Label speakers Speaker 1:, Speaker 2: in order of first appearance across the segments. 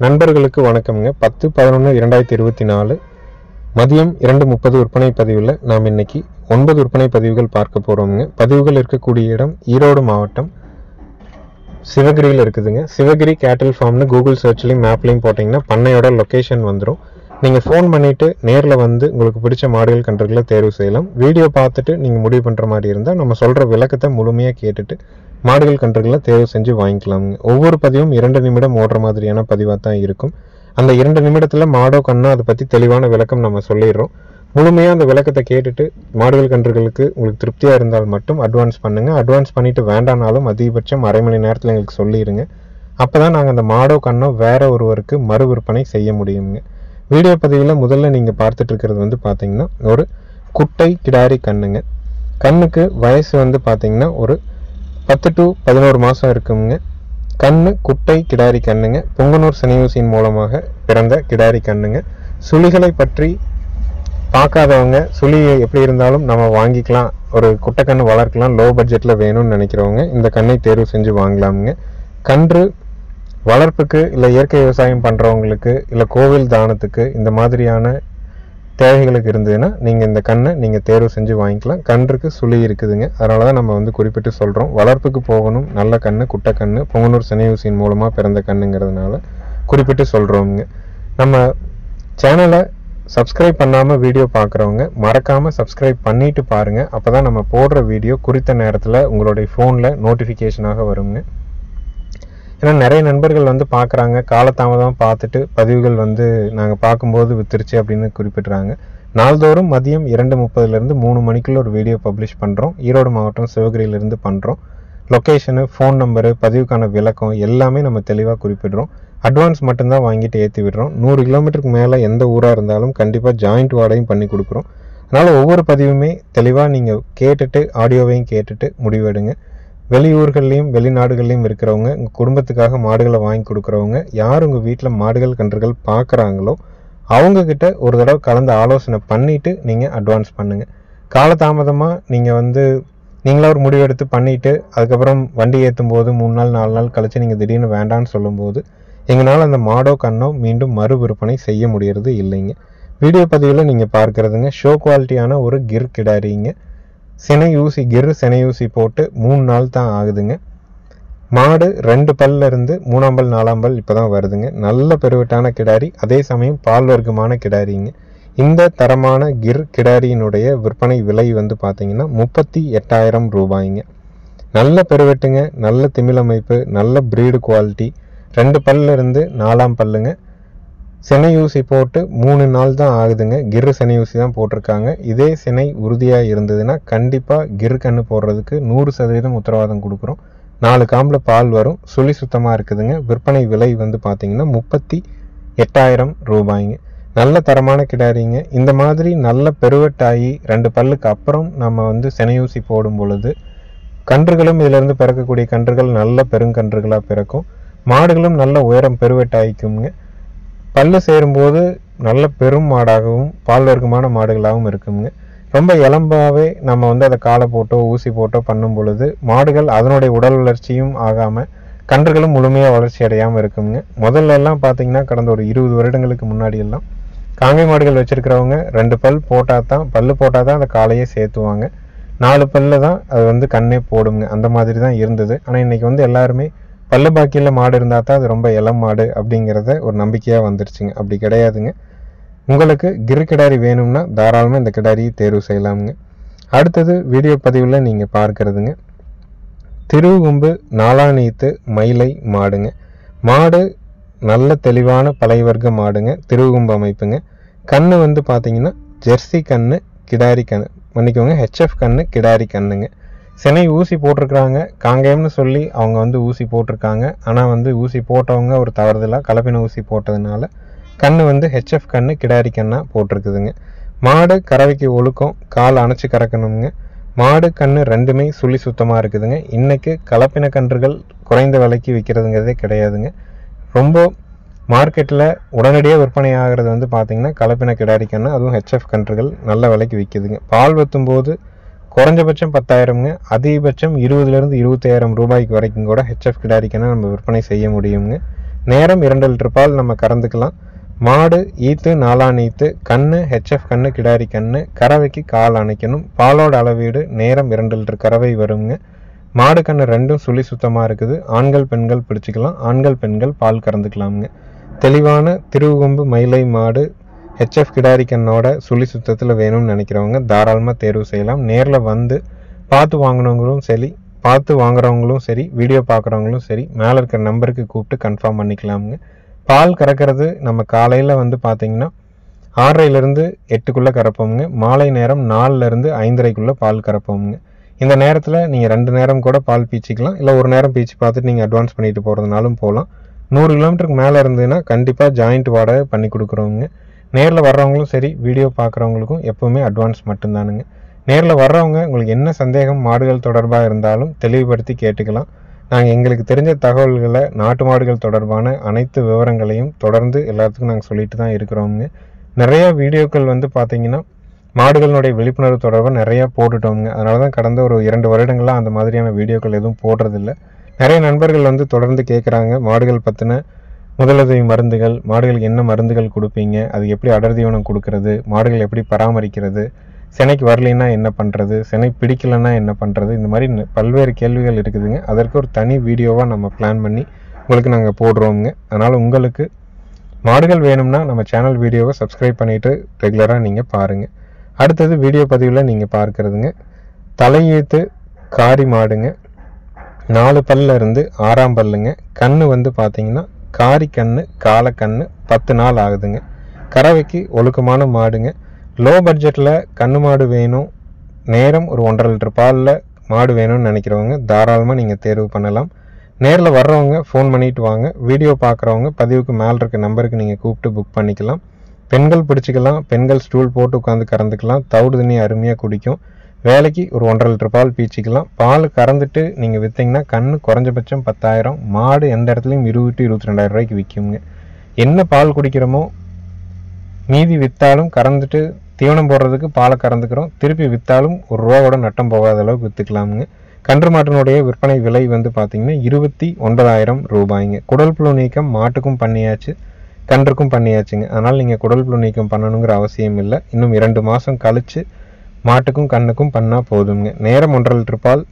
Speaker 1: நண்பர்களுக்கு வணக்கம்ங்க. 10/11/2024 மதியம் 2:30 விற்பனை பதிவில் நாம் இன்னைக்கு 9 விற்பனை பதிவுகள் பார்க்க போகிறோம்ங்க. பதிவுகள் இருக்கக்கூடிய இடம் ஈரோடு மாவட்டம் சிவகிரியில் இருக்குதுங்க. சிவகிரி கேட்டில் ஃபார்ம்னு கூகுள் சர்ச்லையும் மேப்லையும் போட்டிங்கன்னா பண்ணையோட லொக்கேஷன் வந்துடும். நீங்கள் ஃபோன் பண்ணிவிட்டு நேரில் வந்து உங்களுக்கு பிடிச்ச மாடுகள் கன்றுகளை தேர்வு செய்யலாம். வீடியோ பார்த்துட்டு நீங்கள் முடிவு பண்ணுற மாதிரி இருந்தால் நம்ம சொல்கிற விளக்கத்தை முழுமையாக கேட்டுட்டு மாடுகள் கன்றுகளை தேர்வு செஞ்சு வாங்கிக்கலாமுங்க. ஒவ்வொரு பதிவும் 2 நிமிடம் ஓடுற மாதிரியான பதிவாக தான் இருக்கும். அந்த 2 நிமிடத்தில் மாடோ கண்ணோ அதை பற்றி தெளிவான விளக்கம் நம்ம சொல்லிடுறோம். முழுமையாக அந்த விளக்கத்தை கேட்டுட்டு மாடுகள் கன்றுகளுக்கு உங்களுக்கு திருப்தியாக இருந்தால் மட்டும் அட்வான்ஸ் பண்ணுங்கள். அட்வான்ஸ் பண்ணிவிட்டு வேண்டானாலும் அதிகபட்சம் அரை மணி நேரத்தில் எங்களுக்கு சொல்லிடுங்க. அப்போ தான் நாங்கள் அந்த மாடோ கண்ணோ வேற ஒருவருக்கு மறு விற்பனை செய்ய முடியுங்க. வீடியோ பதிவில் முதல்ல நீங்கள் பார்த்துட்டு இருக்கிறது வந்து பார்த்தீங்கன்னா ஒரு குட்டை கிடாரி கண்ணுங்க. கண்ணுக்கு வயசு வந்து பார்த்தீங்கன்னா ஒரு 10 to 11 மாதம் இருக்குங்க. கண்ணு குட்டை கிடாரி கண்ணுங்க. பொங்கனூர் சனியூசியின் மூலமாக பிறந்த கிடாரி கண்ணுங்க. சுழிகளை பற்றி பார்க்காதவங்க, சுழி எப்படி இருந்தாலும் நம்ம வாங்கிக்கலாம், ஒரு குட்டை கண்ணு வளர்க்கலாம், லோ பட்ஜெட்டில் வேணும்னு நினைக்கிறவங்க இந்த கண்ணை தேர்வு செஞ்சு வாங்கலாமுங்க. கன்று வளர்ப்புக்கு இல்லை இயற்கை விவசாயம் பண்ணுறவங்களுக்கு இல்லை கோவில் தானத்துக்கு இந்த மாதிரியான தேவைகளுக்கு இருந்ததுன்னா நீங்கள் இந்த கண்ணை நீங்கள் தேர்வு செஞ்சு வாங்கிக்கலாம். கன்றுக்கு சுழி இருக்குதுங்க. அதனால தான் நம்ம வந்து குறிப்பிட்டு சொல்கிறோம். வளர்ப்புக்கு போகணும், நல்ல கண்ணு, குட்டை கண்ணு, பொங்கனூர் சனியூசியின் மூலமாக பிறந்த கண்ணுங்கிறதுனால குறிப்பிட்டு சொல்கிறோங்க. நம்ம சேனலை சப்ஸ்கிரைப் பண்ணாமல் வீடியோ பார்க்குறவங்க மறக்காமல் சப்ஸ்கிரைப் பண்ணிவிட்டு பாருங்கள். அப்போ தான் நம்ம போடுற வீடியோ குறித்த நேரத்தில் உங்களுடைய ஃபோனில் நோட்டிஃபிகேஷனாக வருங்க. ஏன்னா நிறைய நண்பர்கள் வந்து பார்க்குறாங்க, காலதாமதமாக பார்த்துட்டு பதிவுகள் வந்து நாங்கள் பார்க்கும்போது வித்துருச்சு அப்படின்னு குறிப்பிட்றாங்க. நாள்தோறும் மதியம் 2:30 3 மணிக்குள்ள ஒரு வீடியோ பப்ளிஷ் பண்ணுறோம். ஈரோடு மாவட்டம் சிவகிரியிலேருந்து பண்ணுறோம். லொக்கேஷனு, ஃபோன் நம்பரு, பதிவுக்கான விளக்கம் எல்லாமே நம்ம தெளிவாக குறிப்பிடுறோம். அட்வான்ஸ் மட்டும்தான் வாங்கிட்டு ஏற்றி விடுறோம். 100 கிலோமீட்டருக்கு மேலே எந்த ஊராக இருந்தாலும் கண்டிப்பாக ஜாயிண்ட் வாடகையும் பண்ணி கொடுக்குறோம். அதனால் ஒவ்வொரு பதிவுமே தெளிவாக நீங்கள் கேட்டுட்டு ஆடியோவையும் கேட்டுட்டு முடிவெடுங்க. வெளியூர்கள்லையும் வெளிநாடுகள்லையும் இருக்கிறவங்க, உங்கள் குடும்பத்துக்காக மாடுகளை வாங்கி கொடுக்குறவங்க, யார் உங்கள் வீட்டில் மாடுகள் கன்றுகள் பார்க்குறாங்களோ அவங்கக்கிட்ட ஒரு தடவை கலந்து ஆலோசனை பண்ணிவிட்டு நீங்கள் அட்வான்ஸ் பண்ணுங்கள். காலதாமதமாக நீங்கள் வந்து நீங்களாக ஒரு முடிவெடுத்து பண்ணிவிட்டு அதுக்கப்புறம் வண்டி ஏற்றும் போது 3 நாள் 4 நாள் கழித்து நீங்கள் திடீர்னு வேண்டான்னு சொல்லும்போது எங்களால் அந்த மாடோ கண்ணோ மீண்டும் மறு விற்பனை செய்ய முடியறது இல்லைங்க. வீடியோ பதிவில் நீங்கள் பார்க்குறதுங்க ஷோ குவாலிட்டியான ஒரு கிர் கிடாரிங்க. சினையூசி கிர் சினையூசி போட்டு 3 நாள் தான் ஆகுதுங்க. மாடு 2 பல்ல இருந்து 3ஆம் பல் 4ஆம் பல் இப்போ தான் வருதுங்க. நல்ல பெருவட்டான கிடாரி, அதே சமயம் பால் வர்க்கமான கிடாரிங்க. இந்த தரமான கிர் கிடாரியினுடைய விற்பனை விலை வந்து பார்த்தீங்கன்னா 38,000 ரூபாய்ங்க. நல்ல பெருவெட்டுங்க, நல்ல திமிழமைப்பு, நல்ல பிரீடு குவாலிட்டி, 2 பல்ல இருந்து 4ஆம் பல்லுங்க. சினையூசி போட்டு 3 நாள் தான் ஆகுதுங்க. கிர் சினையூசி தான் போட்டிருக்காங்க. இதே சினை உறுதியாக இருந்ததுன்னா கண்டிப்பாக கிர் கன்று போடுறதுக்கு 100% உத்தரவாதம் கொடுக்குறோம். 4 காம்பில் பால் வரும். சுழி சுத்தமாக இருக்குதுங்க. விற்பனை விலை வந்து பார்த்தீங்கன்னா 38,000 ரூபாய்ங்க. நல்ல தரமான கிடாரிங்க. இந்த மாதிரி நல்ல பெருவட்டாகி 2 பல்லுக்கு அப்புறம் நம்ம வந்து சினையூசி போடும் பொழுது கன்றுகளும் இதிலிருந்து பிறக்கக்கூடிய கன்றுகள் நல்ல பெருங்கன்றுகளாக பிறக்கும். மாடுகளும் நல்ல உயரம் பெருவட்டாயிக்குங்க. பல்லு சேரும்போது நல்ல பெரும் மாடாகவும் பால் வர்க்கமான மாடுகளாகவும் இருக்குங்க. ரொம்ப இளம்பாகவே நம்ம வந்து அதை காலை போட்டோ ஊசி போட்டோ பண்ணும் பொழுது மாடுகள் அதனுடைய உடல் வளர்ச்சியும் ஆகாமல் கன்றுகளும் முழுமையாக வளர்ச்சி அடையாமல் இருக்குங்க. முதல்ல எல்லாம் பார்த்தீங்கன்னா கடந்த ஒரு 20 வருடங்களுக்கு முன்னாடி எல்லாம் காங்கை மாடுகள் வச்சுருக்கிறவங்க 2 பல் போட்டால் தான் அந்த காலையே சேர்த்துவாங்க. 4 பல்லு தான் அது வந்து கண்ணே போடுங்க. அந்த மாதிரி தான் இருந்தது. ஆனால் இன்றைக்கி வந்து எல்லாருமே பல்லு பாக்கியில் மாடு இருந்தால் தான் அது ரொம்ப இளம் மாடு அப்படிங்கிறத ஒரு நம்பிக்கையாக வந்துருச்சுங்க. அப்படி கிடையாதுங்க. உங்களுக்கு கிர் கிடாரி வேணும்னா தாராளமாக இந்த கிடாரியை தேர்வு செய்யலாமுங்க. அடுத்தது வீடியோ பதிவில் நீங்கள் பார்க்குறதுங்க திருவுகும்பு நாளாநீத்து மயிலை மாடுங்க. மாடு நல்ல தெளிவான பழைய வர்க்க மாடுங்க. திருவுகும்பு அமைப்புங்க. கண்ணு வந்து பார்த்தீங்கன்னா ஜெர்சி கண்ணு கிடாரி கண்ணு, மன்னிக்கோங்க HF கண்ணு கிடாரி கண்ணுங்க. சினை ஊசி போட்டிருக்கிறாங்க. காங்கேயம்னு சொல்லி அவங்க வந்து ஊசி போட்டிருக்காங்க. ஆனால் வந்து ஊசி போட்டவங்க ஒரு தவறுதலாக கலப்பின ஊசி போட்டதுனால கண்ணு வந்து HF கண்ணு கிடாரி கண்ணாக போட்டிருக்குதுங்க. மாடு கறவைக்கு ஒழுக்கம், கால் அணைச்சி கறக்கணுங்க. மாடு கண்ணு ரெண்டுமே சுழி சுத்தமாக இருக்குதுங்க. இன்றைக்கு கலப்பின கன்றுகள் குறைந்த விலைக்கு விற்கிறதுங்கிறதே கிடையாதுங்க. ரொம்ப மார்க்கெட்டில் உடனடியாக விற்பனை ஆகிறது வந்து பார்த்திங்கன்னா கலப்பின கிடாரி கண்ணு, அதுவும் HF கன்றுகள் நல்ல விலைக்கு விற்கிதுங்க. பால் வத்தும்போது குறைஞ்சபட்சம் 10,000ங்க, அதிகபட்சம் 20,000 to 25,000 ரூபாய்க்கு வரைக்கும் கூட HF கிடாரிக்கன்னா நம்ம விற்பனை செய்ய முடியுங்க. நேரம் 2 லிட்டர் பால் நம்ம கறந்துக்கலாம். மாடு ஈத்து 4 ஈத்து, கண்ணு ஹெச்எஃப் கண்ணு, கிடாரி கண்ணு, கறவைக்கு கால் அணைக்கணும். பாலோட அளவீடு நேரம் 2 லிட்டர் கறவை வருங்க. மாடு கண்ணு ரெண்டும் சுழி சுத்தமாக இருக்குது. ஆண்கள் பெண்கள் பிடிச்சிக்கலாம். ஆண்கள் பெண்கள் பால் கறந்துக்கலாமுங்க. தெளிவான திருவுகொம்பு மயிலை மாடு ஹெச்எஃப் கிடாரி கண்ணோட சுழி சுத்தத்தில் வேணும்னு நினைக்கிறவங்க தாராளமாக தேர்வு செய்யலாம். நேரில் வந்து பார்த்து வாங்குறவங்களும் சரி, வீடியோ பார்க்குறவங்களும் சரி, மேலே இருக்கிற நம்பருக்கு கூப்பிட்டு கன்ஃபார்ம் பண்ணிக்கலாமுங்க. பால் கறக்கிறது நம்ம காலையில் வந்து பார்த்திங்கன்னா 6:30லேருந்து 8க்குள்ளே கறப்போமுங்க. மாலை நேரம் 4லேருந்து 5:30க்குள்ளே பால் கறப்போமுங்க. இந்த நேரத்தில் நீங்கள் 2 நேரம் கூட பால் பீச்சிக்கலாம். இல்லை ஒரு நேரம் பீச்சி பார்த்துட்டு நீங்கள் அட்வான்ஸ் பண்ணிட்டு போகிறதுனாலும் போகலாம். 100 கிலோமீட்டருக்கு மேலே இருந்ததுன்னா கண்டிப்பாக ஜாயிண்ட் வாடகை பண்ணி கொடுக்குறோங்க. நேரில் வர்றவங்களும் சரி, வீடியோ பார்க்குறவங்களுக்கும் எப்போவுமே அட்வான்ஸ் மட்டும்தானுங்க. நேரில் வர்றவங்க உங்களுக்கு என்ன சந்தேகம் மாடுகள் தொடர்பாக இருந்தாலும் தெளிவுபடுத்தி கேட்டுக்கலாம். நாங்கள் எங்களுக்கு தெரிஞ்ச தகவல்களை, நாட்டு மாடுகள் தொடர்பான அனைத்து விவரங்களையும் தொடர்ந்து எல்லாத்துக்கும் நாங்கள் சொல்லிட்டு தான் இருக்கிறோங்க. நிறையா வீடியோக்கள் வந்து பார்த்திங்கன்னா மாடுகளினுடைய விழிப்புணர்வு தொடர்பாக நிறையா போட்டுட்டோங்க. அதனால தான் கடந்த ஒரு 2 வருடங்களாக அந்த மாதிரியான வீடியோக்கள் எதுவும் போடுறதில்ல. நிறைய நண்பர்கள் வந்து தொடர்ந்து கேட்குறாங்க மாடுகள் பற்றின முதலுதவி மருந்துகள், மாடுகளுக்கு என்ன மருந்துகள் கொடுப்பீங்க, அது எப்படி அடர் தீவனம் கொடுக்கறது, மாடுகள் எப்படி பராமரிக்கிறது, சினைக்கு வரலைன்னா என்ன பண்ணுறது, சினை பிடிக்கலைன்னா என்ன பண்ணுறது, இந்த மாதிரி பல்வேறு கேள்விகள் இருக்குதுங்க. அதற்கு ஒரு தனி வீடியோவாக நம்ம பிளான் பண்ணி உங்களுக்கு நாங்கள் போடுறோங்க. அதனால் உங்களுக்கு மாடுகள் வேணும்னா நம்ம சேனல் வீடியோவை சப்ஸ்கிரைப் பண்ணிவிட்டு ரெகுலராக நீங்கள் பாருங்கள். அடுத்தது வீடியோ பதிவில் நீங்கள் பார்க்குறதுங்க தலையீத்து காரி மாடுங்க. 4 பல்ல இருந்து 6ஆம் பல்லுங்க. கண்ணு வந்து பார்த்தீங்கன்னா காரி கண்ணு, காலக்கண்ணு, 10 நாள் ஆகுதுங்க. கறவைக்கு ஒழுக்கமான மாடுங்க. லோ பட்ஜெட்டில் கண்ணு மாடு வேணும், நேரம் ஒரு 1.5 லிட்டர் பாலில் மாடு வேணும்னு நினைக்கிறவங்க தாராளமாக நீங்கள் தேர்வு பண்ணலாம். நேரில் வர்றவங்க ஃபோன் பண்ணிவிட்டு வாங்க. வீடியோ பார்க்குறவங்க பதிவுக்கு மேலே இருக்க நம்பருக்கு நீங்கள் கூப்பிட்டு புக் பண்ணிக்கலாம். பெண்கள் பிடிச்சிக்கலாம். பெண்கள் ஸ்டூல் போட்டு உட்காந்து கறந்துக்கலாம். தவிடு தண்ணி அருமையாக குடிக்கும். வேலைக்கு ஒரு 1.5 லிட்டர் பால் பீச்சிக்கலாம். பால் கறந்துட்டு நீங்கள் விற்றீங்கன்னா கண்ணு குறைஞ்சபட்சம் 10,000, மாடு எந்த இடத்துலையும் 20 to 22,000 ரூபாய்க்கு விற்குங்க. என்ன பால் குடிக்கிறோமோ மீதி விற்றாலும் கறந்துட்டு தீவனம் போடுறதுக்கு பாலை கறந்துக்கிறோம். திருப்பி விற்றாலும் ₹1 நட்டம் போகாத அளவுக்கு விற்றுக்கலாமுங்க. கன்று மாட்டினுடைய விற்பனை விலை வந்து பார்த்திங்கன்னா 29,000 ரூபாய்ங்க. குடல் புழு நீக்கம் மாட்டுக்கும் பண்ணியாச்சு, கன்றுக்கும் பண்ணியாச்சுங்க. அதனால் நீங்கள் குடல் புழு நீக்கம் பண்ணணுங்கிற அவசியம் இல்லை. இன்னும் 2 மாதம் கழித்து மாட்டுக்கும் கண்ணுக்கும் பண்ணால் போதுங்க. நேரம் 1.5 லிட்டர் பால்,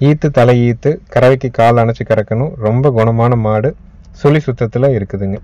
Speaker 1: ஈத்து தலை ஈத்து, கறவைக்கு கால் அணைச்சி கறக்கணும். ரொம்ப குணமான மாடு, சுழி சுத்தத்தில் இருக்குதுங்க.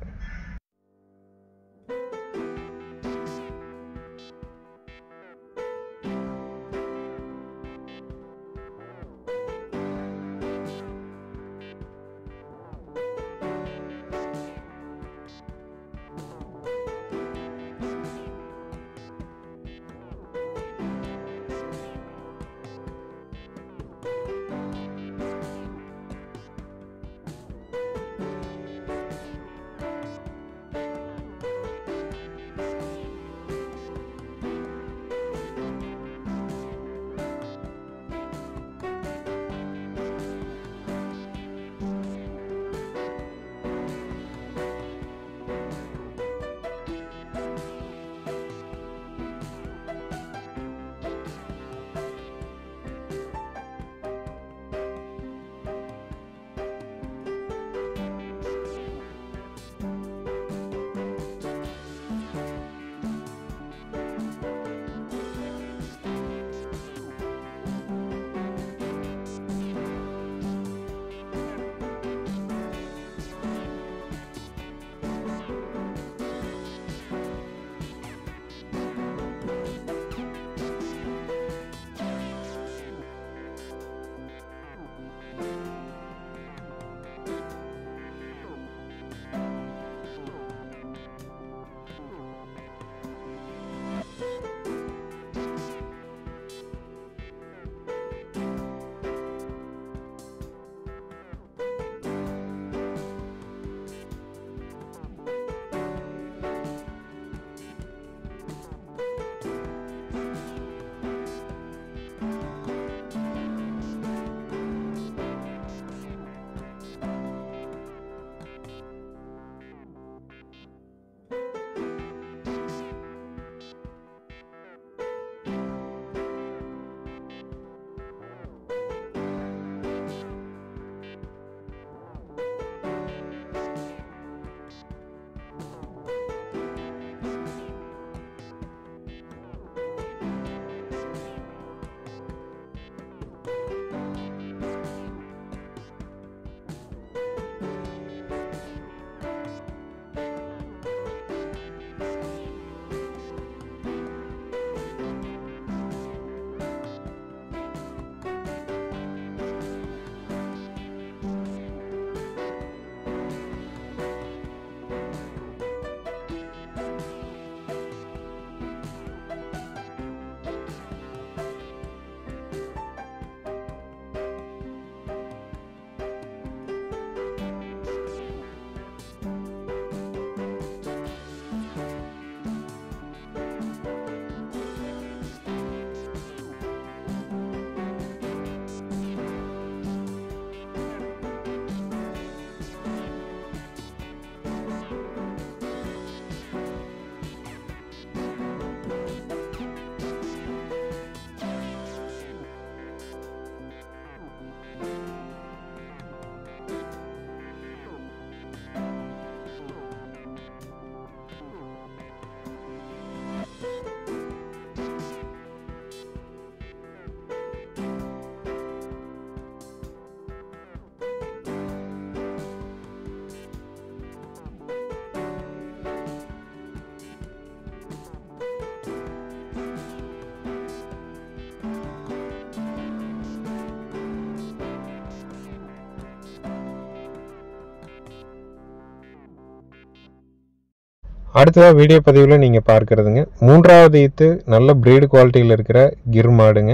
Speaker 1: அடுத்ததாக வீடியோ பதிவில் நீங்கள் பார்க்குறதுங்க 3வது ஈத்து நல்ல பிரீடு குவாலிட்டியில் இருக்கிற கிர் மாடுங்க.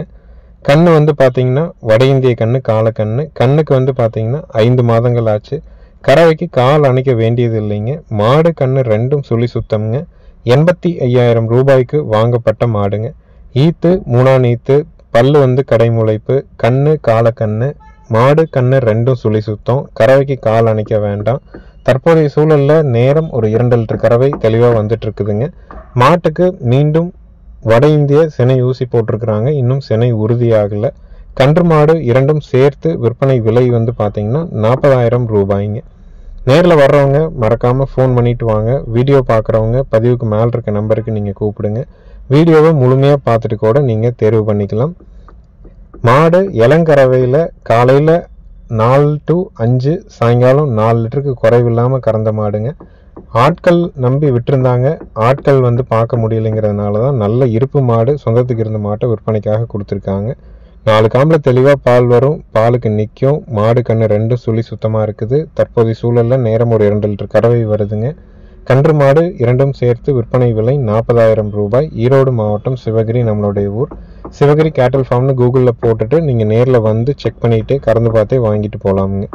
Speaker 1: கண்ணு வந்து பார்த்தீங்கன்னா வட இந்திய கண்ணு, காலக்கண்ணு. கண்ணுக்கு வந்து பார்த்தீங்கன்னா 5 மாதங்கள் ஆச்சு. கறவைக்கு கால் அணைக்க வேண்டியது இல்லைங்க. மாடு கண்ணு ரெண்டும் சுழி சுத்தம்ங்க. 85,000 ரூபாய்க்கு வாங்கப்பட்ட மாடுங்க. ஈத்து 3ஆம் ஈத்து, பல்லு வந்து கடைமுளைப்பு, கண்ணு காலக்கண்ணு, மாடு கண்ணு ரெண்டும் சுழி சுத்தம். கறவைக்கு கால் அணைக்க வேண்டாம். தற்போதைய சூழலில் நேரம் ஒரு 2 லிட்டர் கறவை தெளிவாக வந்துட்டு இருக்குதுங்க. மாட்டுக்கு மீண்டும் வட இந்திய சினை ஊசி போட்டிருக்கிறாங்க. இன்னும் சினை உறுதியாகலை. கன்று மாடு இரண்டும் சேர்த்து விற்பனை விலை வந்து பார்த்தீங்கன்னா 40,000 ரூபாய்ங்க. நேரில் வர்றவங்க மறக்காமல் ஃபோன் பண்ணிட்டு வாங்க. வீடியோ பார்க்குறவங்க பதிவுக்கு மேலே இருக்க நம்பருக்கு நீங்கள் கூப்பிடுங்க. வீடியோவை முழுமையாக பார்த்துட்டு கூட நீங்கள் தேர்வு பண்ணிக்கலாம். மாடு இளங்கறவையில் காலையில் 4 to 5, சாயங்காலம் 4 லிட்டருக்கு குறைவில்லாமல் கறந்த மாடுங்க. ஆட்கள் நம்பி விட்டுருந்தாங்க. ஆட்கள் வந்து பார்க்க முடியலைங்கிறதுனால தான் நல்ல இருப்பு மாடு சொந்தத்துக்கு இருந்த மாட்டை விற்பனைக்காக கொடுத்துருக்காங்க. 4 காம்பில் தெளிவாக பால் வரும். பாலுக்கு நிற்கும். மாடு கண்ணு ரெண்டும் சுழி சுத்தமாக இருக்குது. தற்போதைய சூழலில் நேரம் ஒரு 2 லிட்டர் கறவை வருதுங்க. கன்று மாடு இரண்டும் சேர்த்து விற்பனை விலை 40,000 ரூபாய். ஈரோடு மாவட்டம் சிவகிரி நம்மளுடைய ஊர். சிவகிரி கேட்டல் ஃபார்ம்னு கூகுளில் போட்டுட்டு நீங்கள் நேரில் வந்து செக் பண்ணிவிட்டு கறந்து பார்த்தே வாங்கிட்டு போகலாமுங்க.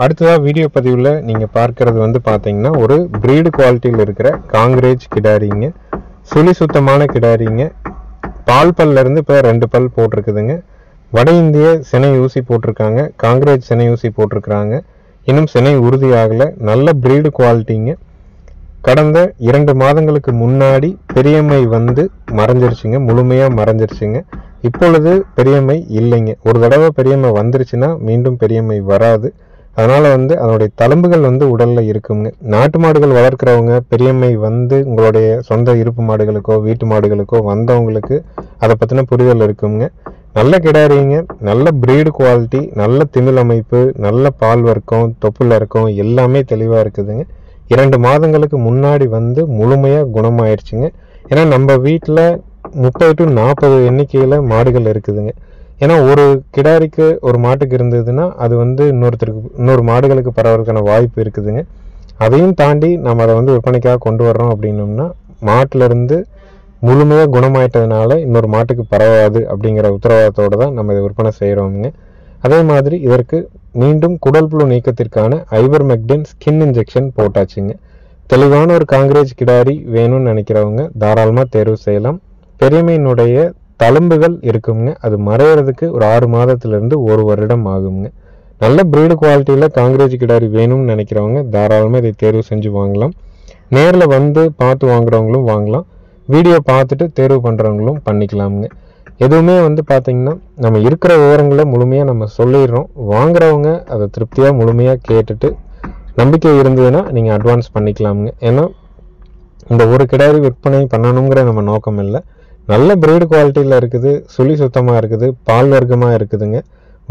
Speaker 1: அடுத்ததாக வீடியோ பதிவில் நீங்கள் பார்க்கறது வந்து பார்த்தீங்கன்னா ஒரு பிரீடு குவாலிட்டியில் இருக்கிற காங்கிரேஜ் கிடாரிங்க. சுழி சுத்தமான கிடாரிங்க. பால் பல்லேருந்து இப்போ 2 பல் போட்டிருக்குதுங்க. வட இந்திய சினை ஊசி போட்டிருக்காங்க. காங்கிரேஜ் சினை ஊசி போட்டிருக்கிறாங்க. இன்னும் சினை உறுதியாகலை. நல்ல பிரீடு குவாலிட்டிங்க. கடந்த 2 மாதங்களுக்கு முன்னாடி பெரியம்மை வந்து மறைஞ்சிருச்சுங்க. முழுமையாக மறைஞ்சிருச்சுங்க. இப்பொழுது பெரியம்மை இல்லைங்க. ஒரு தடவை பெரியம்மை வந்துருச்சுன்னா மீண்டும் பெரியம்மை வராது. அதனால் வந்து அதனுடைய தழும்புகள் வந்து உடலில் இருக்குங்க. நாட்டு மாடுகள் வளர்க்குறவங்க பெரியம்மை வந்து உங்களுடைய சொந்த இருப்பு மாடுகளுக்கோ வீட்டு மாடுகளுக்கோ வந்தவங்களுக்கு அதை பற்றின புரிதல் இருக்குங்க. நல்ல கிடாரிங்க. நல்ல பிரீடு குவாலிட்டி, நல்ல திமிழ் அமைப்பு, நல்ல பால் வர்க்கம், தொப்புல இருக்கும், எல்லாமே தெளிவாக இருக்குதுங்க. 2 மாதங்களுக்கு முன்னாடி வந்து முழுமையாக குணமாயிடுச்சுங்க. ஏன்னா நம்ம வீட்டில் 30 to 40 எண்ணிக்கையில் மாடுகள் இருக்குதுங்க. ஏன்னா ஒரு கிடாரிக்கு ஒரு மாட்டுக்கு இருந்ததுன்னா அது வந்து இன்னொரு மாடுகளுக்கு பரவறதுக்கான வாய்ப்பு இருக்குதுங்க. அதையும் தாண்டி நம்ம அதை வந்து விற்பனைக்காக கொண்டு வர்றோம் அப்படின்னோம்னா மாட்டிலேருந்து முழுமையாக குணமாயிட்டதுனால இன்னொரு மாட்டுக்கு பரவாது அப்படிங்கிற உத்தரவாதத்தோடு தான் நம்ம இதை விற்பனை செய்கிறோமுங்க. அதே மாதிரி இதற்கு மீண்டும் குடல் புழு நீக்கத்திற்கான ஐவர்மெக்டின் ஸ்கின் இன்ஜெக்ஷன் போட்டாச்சுங்க. தெளிவான ஒரு காங்கிரேஜ் கிடாரி வேணும்னு நினைக்கிறவங்க தாராளமாக தேர்வு செய்யலாம். பெரியமையினுடைய தழும்புகள் இருக்குங்க. அது மறையிறதுக்கு ஒரு 6 மாதத்திலிருந்து 1 வருடம் ஆகுங்க. நல்ல பிரீடு குவாலிட்டியில் காங்கிரேஜ் கிடாரி வேணும்னு நினைக்கிறவங்க தாராளமாக இதை தேர்வு செஞ்சு வாங்கலாம். நேரில் வந்து பார்த்து வாங்குறவங்களும் வாங்கலாம், வீடியோ பார்த்துட்டு தேர்வு பண்ணுறவங்களும் பண்ணிக்கலாமுங்க. எதுவுமே வந்து பார்த்திங்கன்னா நம்ம இருக்கிற விவரங்களை முழுமையாக நம்ம சொல்லிடுறோம். வாங்குறவங்க அதை திருப்தியாக முழுமையாக கேட்டுட்டு நம்பிக்கை இருந்ததுன்னா நீங்கள் அட்வான்ஸ் பண்ணிக்கலாமுங்க. ஏன்னா இந்த ஒரு கிடாரி விற்பனை பண்ணணுங்கிற நம்ம நோக்கம் இல்லை. நல்ல பிரீடு குவாலிட்டியில் இருக்குது, சுழி சுத்தமாக இருக்குது, பால் வர்க்கமாக இருக்குதுங்க.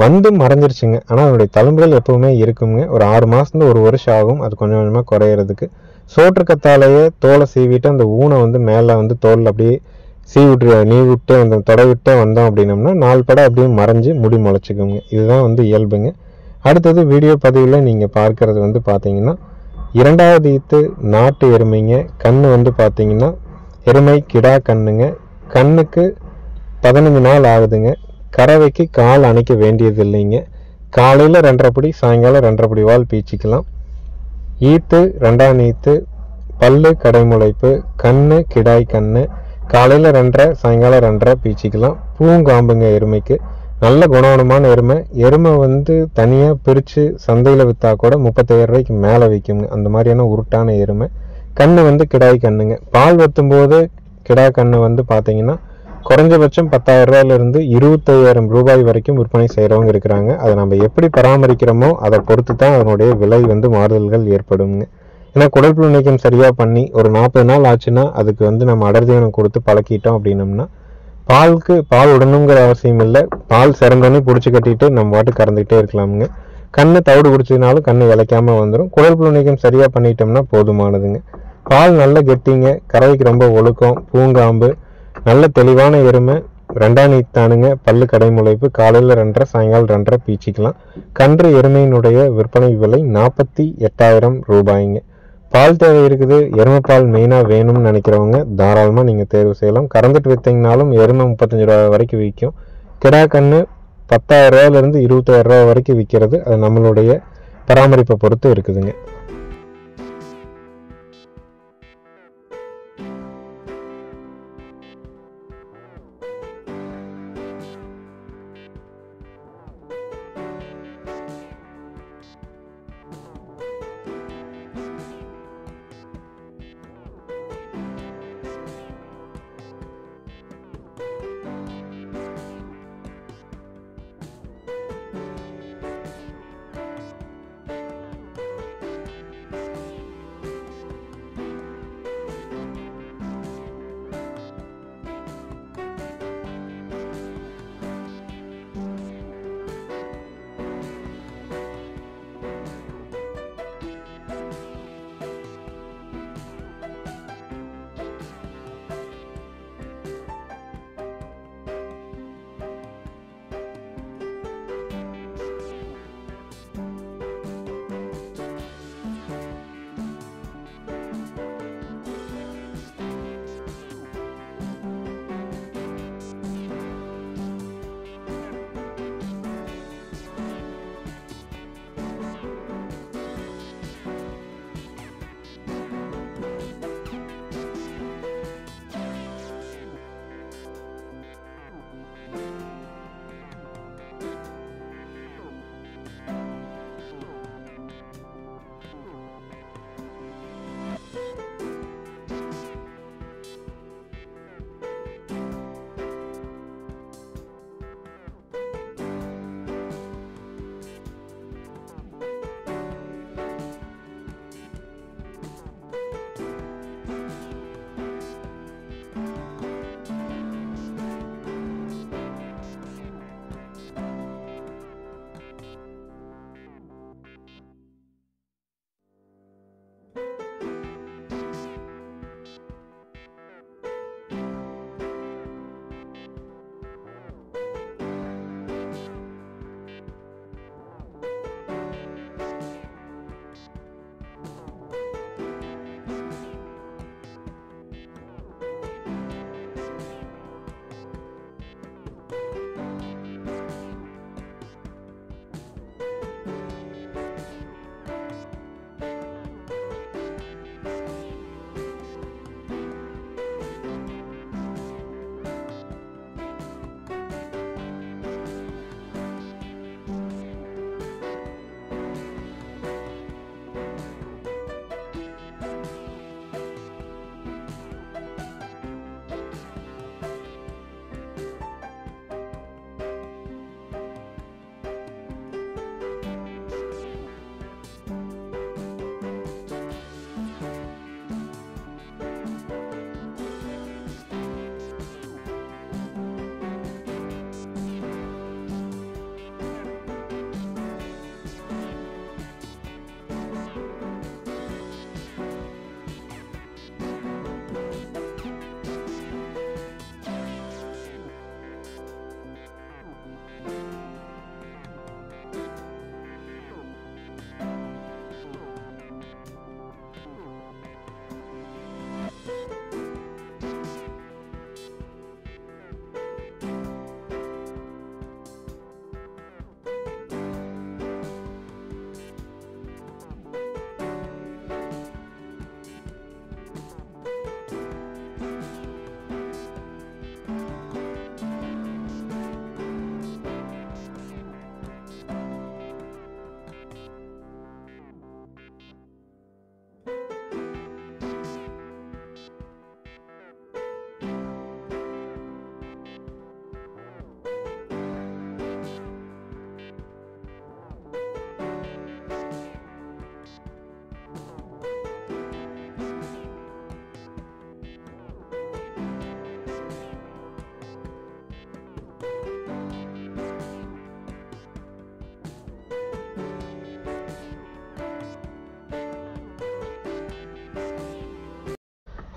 Speaker 1: வந்து மறைஞ்சிருச்சுங்க, ஆனால் அதனுடைய தழும்புகள் எப்பவுமே இருக்குங்க. ஒரு 6 மாதத்துல 1 வருஷம் ஆகும் அது கொஞ்சம் கொஞ்சமாக குறையிறதுக்கு. சோற்றுக்கத்தாலேயே தோலை சீவிட்டு அந்த ஊனை வந்து மேலே வந்து தோல் அப்படியே நீவிட்டு அந்த தொடவிட்டே வந்தோம் அப்படின்னம்னா 4 படம் அப்படியே மறைஞ்சு முடி முளைச்சிக்குங்க. இதுதான் வந்து இயல்புங்க. அடுத்தது வீடியோ பதிவில் நீங்கள் பார்க்கறது வந்து பார்த்தீங்கன்னா 2வது ஈத்து நாட்டு எருமைங்க. கண்ணு வந்து பார்த்தீங்கன்னா எருமை கிடா கண்ணுங்க. கண்ணுக்கு 15 நாள் ஆகுதுங்க. கறவைக்கு கால் அணைக்க வேண்டியது இல்லைங்க. காலையில் 2.5 படி, சாயங்காலம் 2.5 படி வால் பீச்சிக்கலாம். ஈத்து 2ஆம் ஈத்து, பல்லு கடைமுளைப்பு, கண்ணு கிடாய் கண்ணு. காலையில் 2.5, சாயங்காலம் 2.5 பீச்சிக்கலாம். பூங்காம்புங்க எருமைக்கு. நல்ல குணவனமான எருமை. எருமை வந்து தனியாக பிரித்து சந்தையில் விற்றா கூட 35,000 ரூபாய்க்கு மேலே விற்குங்க. அந்த மாதிரியான உருட்டான எருமை. கண்ணு வந்து கிடாய் கண்ணுங்க. பால் வற்றும்போது கிடா கண்ணு வந்து பார்த்தீங்கன்னா குறைஞ்சபட்சம் 10,000 ரூபாயிலிருந்து 25,000 ரூபாய் வரைக்கும் விற்பனை செய்கிறவங்க இருக்கிறாங்க. அதை நம்ம எப்படி பராமரிக்கிறோமோ அதை பொறுத்து தான் அதனுடைய விலை வந்து மாறுதல்கள் ஏற்படுங்க. ஏன்னா குடல்புழு நீக்கம் சரியாக பண்ணி ஒரு 40 நாள் ஆச்சுன்னா அதுக்கு வந்து நம்ம அடர்தீவனம் கொடுத்து பழக்கிட்டோம் அப்படின்னம்னா பால் உடனுங்கிற அவசியம் இல்லை. பால் சிறந்தோன்னே பிடிச்சி கட்டிட்டு நம்ம பாட்டு கறந்துக்கிட்டே இருக்கலாமுங்க. கண்ணு தவிடு பிடிச்சதுனாலும் கண்ணு இழைக்காமல் வந்துடும். குடல்புழு நீக்கம் சரியாக பண்ணிட்டோம்னா போதுமானதுங்க. பால் நல்ல கெட்டிங்க. கறவைக்கு ரொம்ப ஒழுக்கம். பூங்காம்பு, நல்ல தெளிவான எருமை. 2ஆம் ஈத்தானுங்க. பல்லு கடைமுளைப்பு. காலையில் 2.5, சாயங்காலம் 2.5 பீச்சிக்கலாம். கன்று எருமையினுடைய விற்பனை விலை 48,000 ரூபாய்ங்க. பால் தேவை இருக்குது, எருமைப்பால் மெயினாக வேணும்னு நினைக்கிறவங்க தாராளமாக நீங்கள் தேர்வு செய்யலாம். கறந்துட்டு விற்றீங்கனாலும் எருமை 35 ரூபா வரைக்கும் விற்கும். கிடா கன்று 10,000 ரூபாயிலிருந்து 25,000 ரூபா வரைக்கும் விற்கிறது. அது நம்மளுடைய பராமரிப்பை பொறுத்து இருக்குதுங்க.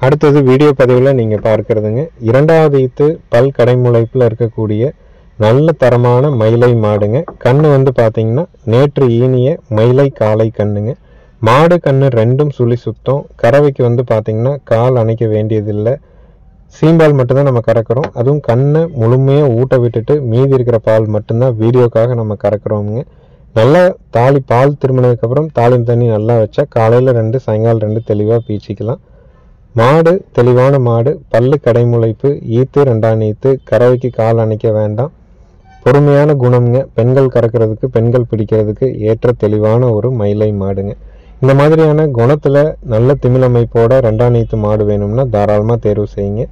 Speaker 1: அடுத்தது வீடியோ பதிவில் நீங்கள் பார்க்குறதுங்க, இரண்டாவது ஈத்து பல் கடைமுளைப்பில் இருக்கக்கூடிய நல்ல தரமான மயிலை மாடுங்க. கண்ணு வந்து பார்த்தீங்கன்னா நேற்று ஈனிய மயிலை காளை கண்ணுங்க. மாடு கண்ணு ரெண்டும் சுழி சுத்தம். கறவைக்கு வந்து பார்த்தீங்கன்னா கால் அணைக்க வேண்டியதில்லை. சீம்பால் மட்டும்தான் நம்ம கறக்கிறோம். அதுவும் கண்ணை முழுமையாக ஊட்ட விட்டுட்டு மீதி இருக்கிற பால் மட்டும்தான் வீடியோக்காக நம்ம கறக்கிறோமுங்க. நல்லா தாலி பால் திரும்பினதுக்கப்புறம் தாலிம் தண்ணி நல்லா வச்சா காலையில் 2 சாயங்காலம் 2 தெளிவாக பீச்சிக்கலாம். மாடு தெளிவான மாடு, பல்லு கடைமுளைப்பு, ஈத்து 2ஆம் ஈத்து, கறவைக்கு கால் அணைக்க வேண்டாம். பொறுமையான குணம்ங்க. பெண்கள் கறக்கிறதுக்கு பெண்கள் பிடிக்கிறதுக்கு ஏற்ற தெளிவான ஒரு மயிலை மாடுங்க. இந்த மாதிரியான குணத்தில் நல்ல திமிழமைப்போட 2ஆம் ஈத்து மாடு வேணும்னா தாராளமாக தேர்வு செய்யுங்க.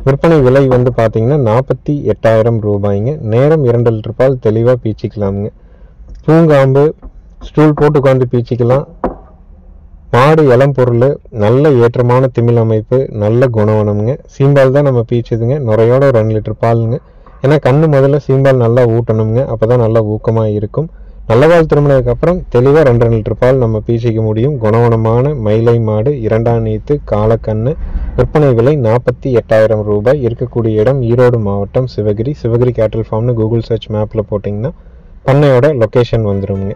Speaker 1: விற்பனை விலை வந்து பார்த்தீங்கன்னா 48,000 ரூபாய்ங்க. நேரம் 2 லிட்டர் பால் தெளிவாக பீச்சிக்கலாமுங்க. தூங்காம்பு ஸ்டூல் போட்டு உட்காந்து பீச்சிக்கலாம். மாடு இளம் பொருள், நல்ல ஏற்றமான திமிழ் அமைப்பு, நல்ல குணவனம்ங்க. சீம்பால் தான் நம்ம பீச்சுதுங்க. நுரையோட 2 லிட்டர் பாலுங்க. ஏன்னா கண்ணு முதல்ல சீம்பால் நல்லா ஊட்டணுங்க. அப்போ தான் நல்லா ஊக்கமாக இருக்கும். நல்ல பால் திரும்பினதுக்கப்புறம் தெளிவாக 2 லிட்டர் பால் நம்ம பீச்சிக்க முடியும். குணவனமான மயிலை மாடு, 2ஆம் ஈத்து, காலக்கண்ணு. விற்பனை விலை 48,000 ரூபாய். இருக்கக்கூடிய இடம் ஈரோடு மாவட்டம் சிவகிரி கேட்டல் ஃபார்ம்னு கூகுள் சர்ச் மேப்பில் போட்டிங்கன்னா பண்ணையோட லொக்கேஷன் வந்துடுங்க.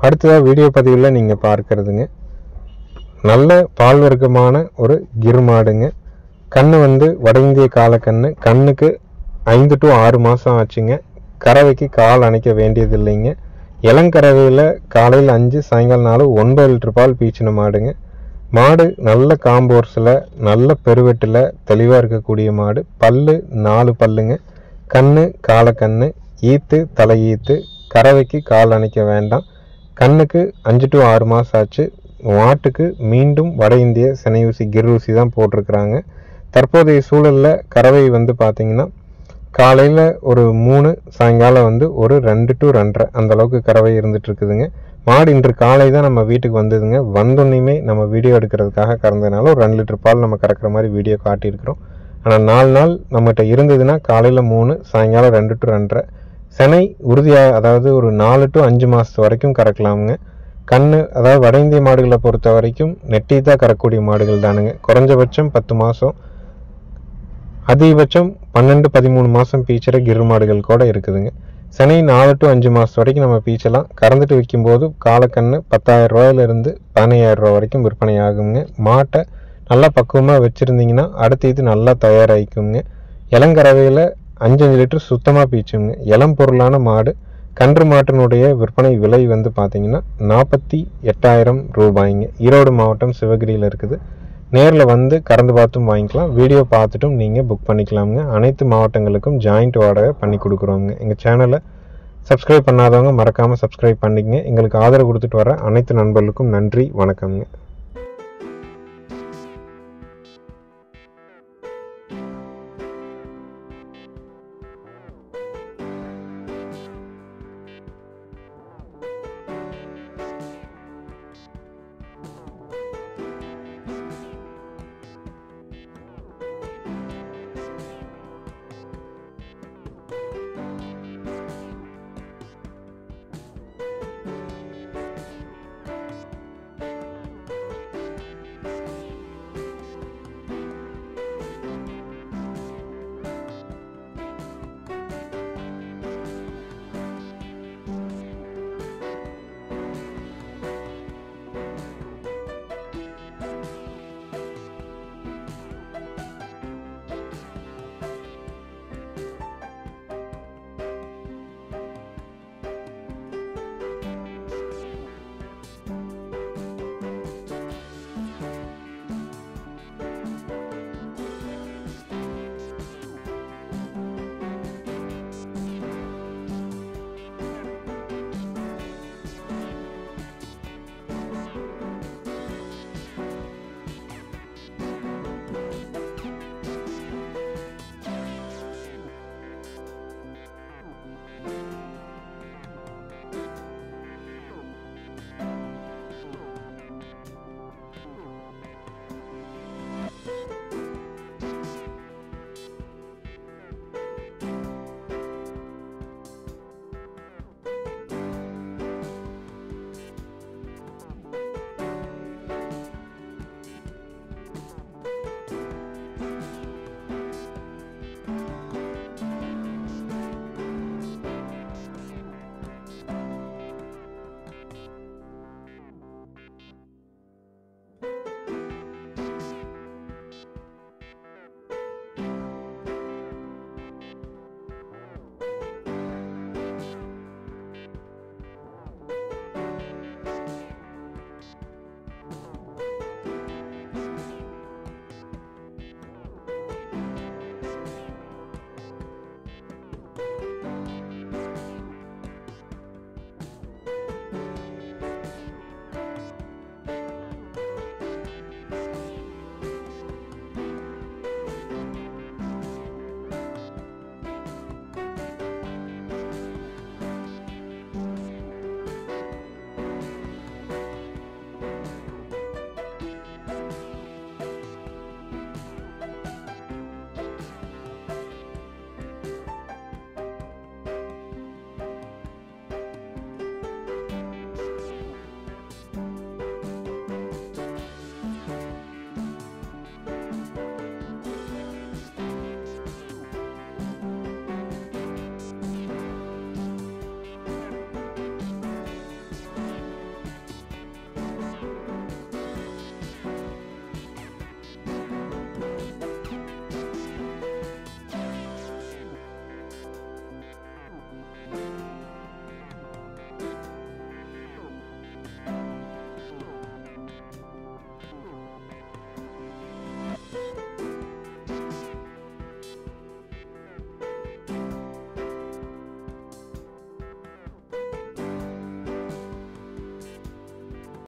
Speaker 1: அடுத்ததாக வீடியோ பதிவில் நீங்கள் பார்க்குறதுங்க, நல்ல பால் வர்க்கமான ஒரு கிர் மாடுங்க. கண்ணு வந்து வட இந்திய காலக்கண்ணு. கண்ணுக்கு 5 to 6 மாதம் ஆச்சுங்க. கறவைக்கு கால் அணைக்க வேண்டியதில்லைங்க. இளங்கறவையில் காலையில் 5 சாயங்காலம் 4 9 லிட்டர் பால் பீச்சின மாடுங்க. மாடு நல்ல காம்போர்ஸில் நல்ல பெருவெட்டில் தெளிவாக இருக்கக்கூடிய மாடு. பல்லு 4 பல்லுங்க. கண்ணு காலக்கண்ணு, ஈத்து தலை ஈத்து. கறவைக்கு கால் அணைக்க வேண்டாம். கண்ணுக்கு 5 to 6 மாதம் ஆச்சு. மாட்டுக்கு மீண்டும் வட இந்திய செனையூசி கிர்ஊசி தான் போட்டிருக்கிறாங்க. தற்போதைய சூழலில் கறவை வந்து பார்த்திங்கன்னா காலையில் ஒரு 3, சாயங்காலம் வந்து ஒரு 2 to 2.5 அந்த அளவுக்கு கறவை இருந்துகிட்ருக்குதுங்க. மாடு இன்று காலை தான் நம்ம வீட்டுக்கு வந்ததுங்க. வந்தோன்னையுமே நம்ம வீடியோ எடுக்கிறதுக்காக கறந்ததுனால ஒரு 2 லிட்டர் பால் நம்ம கறக்கிற மாதிரி வீடியோ காட்டியிருக்கிறோம். ஆனால் 4 நாள் நம்மகிட்ட இருந்ததுன்னா காலையில் 3, சாயங்காலம் 2 to 2.5 செனை உறுதியாக, அதாவது ஒரு 4 to 5 மாதத்து வரைக்கும் கறக்கலாமுங்க. கண்ணு அதாவது வட இந்திய மாடுகளை பொறுத்த வரைக்கும் நெட்டி தான் கறக்கூடிய மாடுகள் தானுங்க. குறைஞ்சபட்சம் 10 மாதம், அதிகபட்சம் 12-13 மாதம் பீச்சிற கிர் மாடுகள் கூட இருக்குதுங்க. செனை 4 to 5 மாதத்து வரைக்கும் நம்ம பீச்சலாம். கறந்துட்டு விற்கும்போது காலக்கண்ணு 10,000 ரூபாயிலிருந்து 15,000 ரூபா வரைக்கும் விற்பனை ஆகுங்க. மாட்டை நல்லா பக்குவமாக வச்சுருந்தீங்கன்னா அடுத்த இது நல்லா தயாராகிக்குங்க. இளங்கறவையில் 5 லிட்டர் சுத்தமாக பீச்சுங்க. இளம் பொருளான மாடு. கன்று மாட்டினுடைய விற்பனை விலை வந்து பார்த்தீங்கன்னா 48,000 ரூபாய்ங்க. ஈரோடு மாவட்டம் சிவகிரியில் இருக்குது. நேரில் வந்து கறந்து பார்த்தும் வாங்கிக்கலாம். வீடியோ பார்த்துட்டும் நீங்கள் புக் பண்ணிக்கலாமுங்க. அனைத்து மாவட்டங்களுக்கும் ஜாயிண்ட் வாடகை பண்ணி கொடுக்குறோங்க. எங்கள் சேனலை சப்ஸ்கிரைப் பண்ணாதவங்க மறக்காமல் சப்ஸ்கிரைப் பண்ணிக்கங்க. எங்களுக்கு ஆதரவு கொடுத்துட்டு வர அனைத்து நண்பர்களுக்கும் நன்றி, வணக்கம்ங்க.